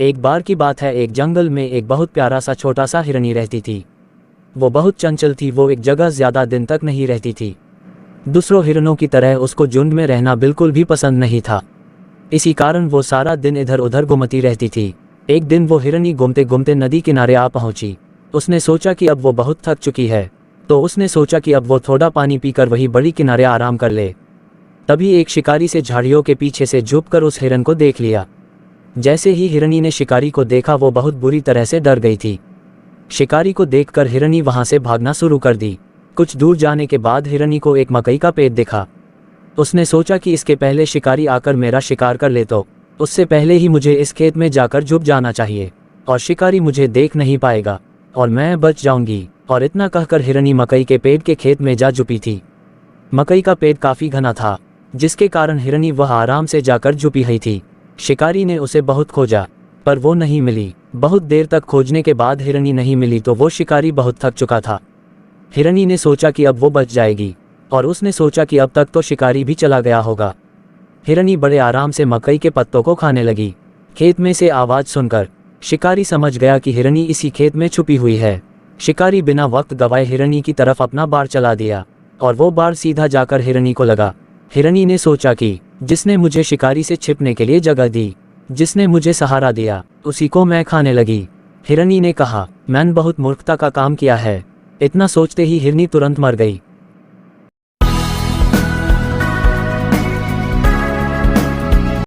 एक बार की बात है, एक जंगल में एक बहुत प्यारा सा छोटा सा हिरनी रहती थी। वो बहुत चंचल थी, वो एक जगह ज़्यादा दिन तक नहीं रहती थी। दूसरों हिरनों की तरह उसको झुंड में रहना बिल्कुल भी पसंद नहीं था। इसी कारण वो सारा दिन इधर उधर घूमती रहती थी। एक दिन वो हिरनी घूमते घूमते नदी किनारे आ पहुंची। उसने सोचा कि अब वो बहुत थक चुकी है, तो उसने सोचा कि अब वो थोड़ा पानी पीकर वही बड़ी किनारे आराम कर ले। तभी एक शिकारी से झाड़ियों के पीछे से झुककर उस हिरन को देख लिया। जैसे ही हिरनी ने शिकारी को देखा, वो बहुत बुरी तरह से डर गई थी। शिकारी को देखकर हिरनी वहां से भागना शुरू कर दी। कुछ दूर जाने के बाद हिरनी को एक मकई का पेड़ दिखा। उसने सोचा कि इसके पहले शिकारी आकर मेरा शिकार कर ले तो उससे पहले ही मुझे इस खेत में जाकर छुप जाना चाहिए, और शिकारी मुझे देख नहीं पाएगा और मैं बच जाऊंगी। और इतना कहकर हिरनी मकई के पेड़ के खेत में जा छुपी थी। मकई का पेड़ काफी घना था, जिसके कारण हिरनी वह आराम से जाकर छुपी हुई थी। शिकारी ने उसे बहुत खोजा, पर वो नहीं मिली। बहुत देर तक खोजने के बाद हिरनी नहीं मिली तो वो शिकारी बहुत थक चुका था। हिरनी ने सोचा कि अब वो बच जाएगी, और उसने सोचा कि अब तक तो शिकारी भी चला गया होगा। हिरनी बड़े आराम से मकई के पत्तों को खाने लगी। खेत में से आवाज़ सुनकर शिकारी समझ गया कि हिरनी इसी खेत में छुपी हुई है। शिकारी बिना वक्त गवाए हिरनी की तरफ अपना बाण चला दिया, और वो बाण सीधा जाकर हिरनी को लगा। हिरनी ने सोचा कि जिसने मुझे शिकारी से छिपने के लिए जगह दी, जिसने मुझे सहारा दिया, उसी को मैं खाने लगी। हिरनी ने कहा, मैंने बहुत मूर्खता का काम किया है। इतना सोचते ही हिरनी तुरंत मर गई।